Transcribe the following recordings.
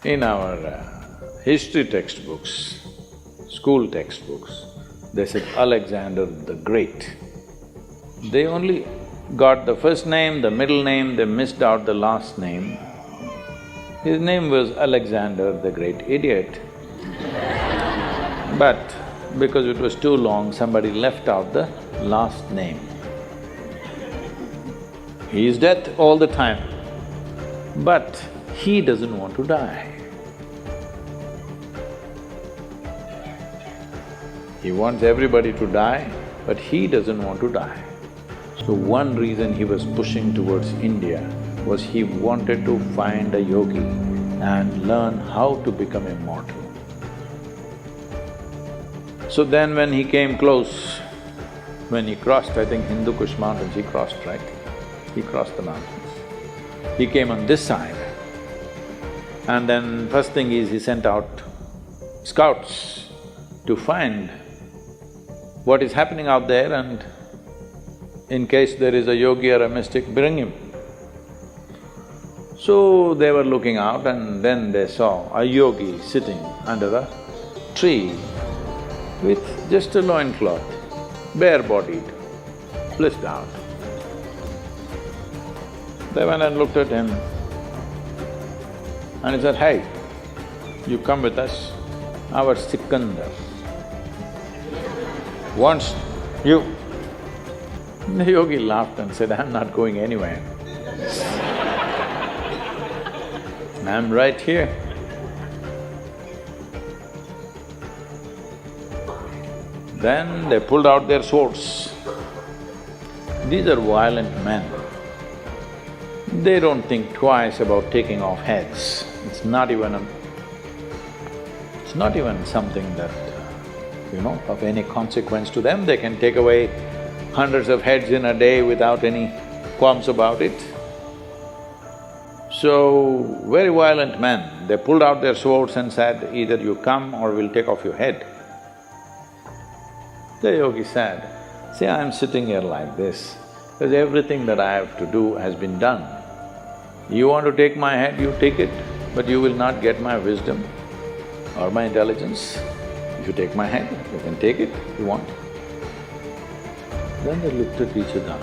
In our history textbooks, school textbooks, they said Alexander the Great. They only got the first name, the middle name, they missed out the last name. His name was Alexander the Great Idiot. But because it was too long, somebody left out the last name. He is dead all the time, but he doesn't want to die. He wants everybody to die, but he doesn't want to die. So one reason he was pushing towards India was he wanted to find a yogi and learn how to become immortal. So then when he came close, when he crossed, I think Hindu Kush mountains, he crossed, right? He crossed the mountains. He came on this side, and then first thing is he sent out scouts to find what is happening out there, and in case there is a yogi or a mystic, bring him. So they were looking out, and then they saw a yogi sitting under a tree with just a loincloth, bare-bodied, blissed out. They went and looked at him and he said, "Hey, you come with us, our Sikandar wants you." The yogi laughed and said, "I'm not going anywhere. I'm right here." Then they pulled out their swords. These are violent men. They don't think twice about taking off heads. It's not even something that, of any consequence to them. They can take away hundreds of heads in a day without any qualms about it. So, very violent men, they pulled out their swords and said, "Either you come or we'll take off your head." The yogi said, "See, I'm sitting here like this because everything that I have to do has been done. You want to take my head, you take it, but you will not get my wisdom or my intelligence. If you take my head, you can take it if you want." Then they looked at each other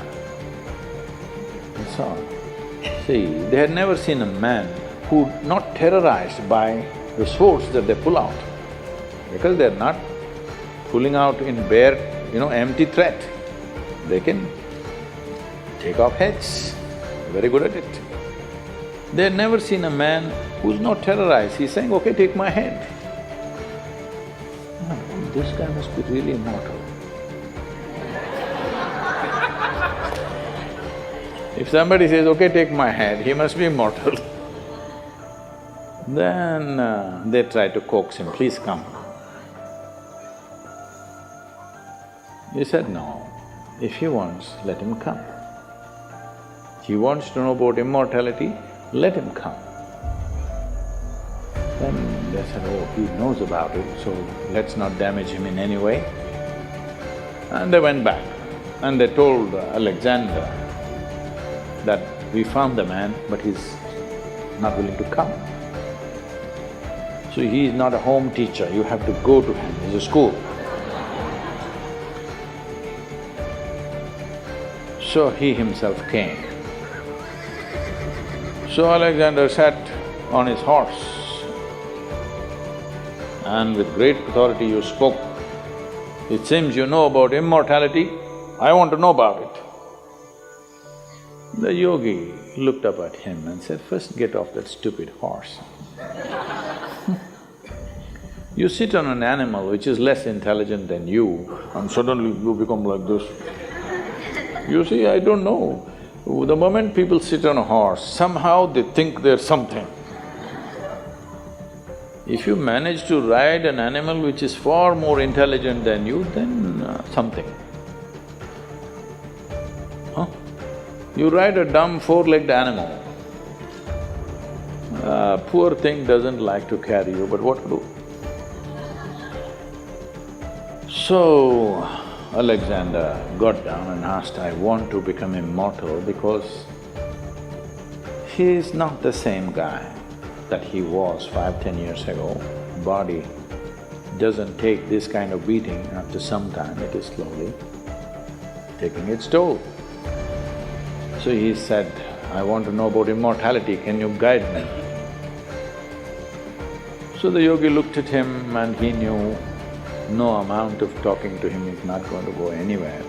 and saw, see, they had never seen a man who not terrorized by the swords that they pull out, because they're not pulling out in bare, empty threat. They can take off heads, very good at it. They had never seen a man who's not terrorized, he's saying, "Okay, take my head." Oh, this guy must be really immortal. If somebody says, "Okay, take my head," he must be immortal. Then they try to coax him, "Please come." He said, "No, if he wants, let him come. He wants to know about immortality, let him come." Then they said, "Oh, he knows about it, so let's not damage him in any way." And they went back and they told Alexander that, "We found the man, but he's not willing to come. So he is not a home teacher, you have to go to him, he's a school." So he himself came. So Alexander sat on his horse and with great authority you spoke, "It seems you know about immortality, I want to know about it." The yogi looked up at him and said, "First get off that stupid horse. You sit on an animal which is less intelligent than you and suddenly you become like this. You see, I don't know, the moment people sit on a horse, somehow they think they're something. If you manage to ride an animal which is far more intelligent than you, then something. Huh? You ride a dumb four-legged animal, poor thing doesn't like to carry you, but what to do?" So, Alexander got down and asked, "I want to become immortal because he is not the same guy that he was 5–10 years ago, body doesn't take this kind of beating. After some time it is slowly taking its toll. So he said, I want to know about immortality, can you guide me? So the yogi looked at him and he knew no amount of talking to him is not going to go anywhere.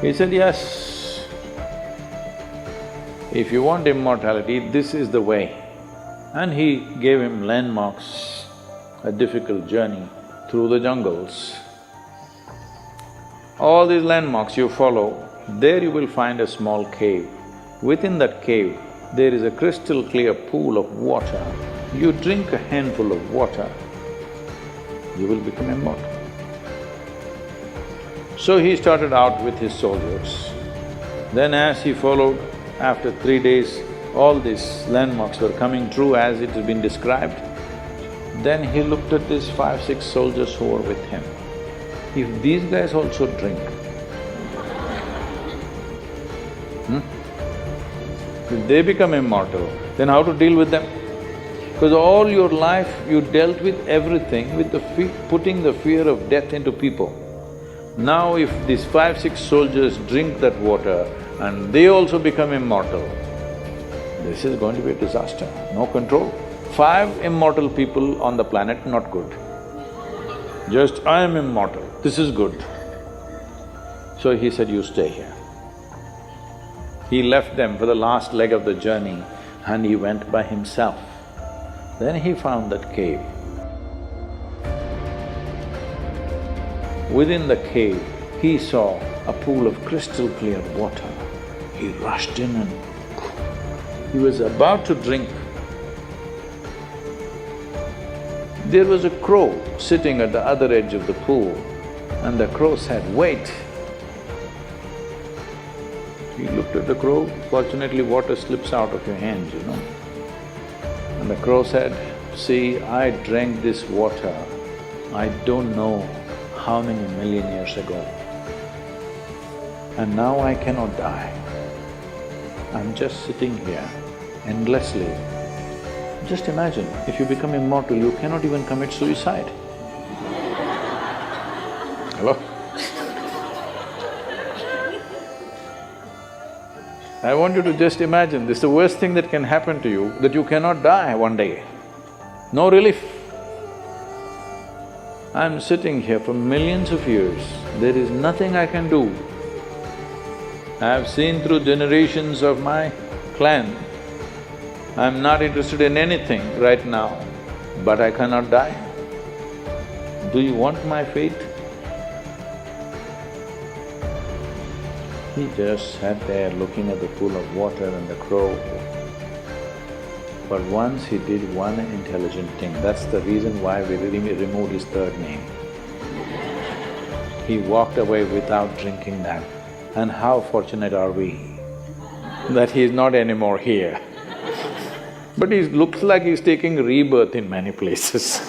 He said, yes, if you want immortality, this is the way. And he gave him landmarks, a difficult journey through the jungles. All these landmarks you follow, there you will find a small cave. Within that cave, there is a crystal clear pool of water. You drink a handful of water, you will become immortal. So he started out with his soldiers. Then as he followed, after 3 days, all these landmarks were coming true as it has been described. Then he looked at these 5–6 soldiers who were with him. If these guys also drink, if they become immortal, then how to deal with them? Because all your life you dealt with everything with putting the fear of death into people. Now if these 5–6 soldiers drink that water and they also become immortal, this is going to be a disaster, no control. 5 immortal people on the planet, not good. Just, I am immortal, this is good. So he said, you stay here. He left them for the last leg of the journey and he went by himself. Then he found that cave. Within the cave, he saw a pool of crystal clear water. He rushed in and he was about to drink. There was a crow sitting at the other edge of the pool and the crow said, wait. He looked at the crow, fortunately water slips out of your hands, you know. And the crow said, see, I drank this water, I don't know how many million years ago. And now I cannot die. I'm just sitting here endlessly. Just imagine, if you become immortal, you cannot even commit suicide. Hello? I want you to just imagine, this is the worst thing that can happen to you, that you cannot die one day. No relief. I'm sitting here for millions of years, there is nothing I can do. I've seen through generations of my clan, I'm not interested in anything right now, but I cannot die. Do you want my fate? He just sat there looking at the pool of water and the crow. But once he did one intelligent thing, that's the reason why we removed his third name. He walked away without drinking that. And how fortunate are we that he is not anymore here. But he looks like he's taking rebirth in many places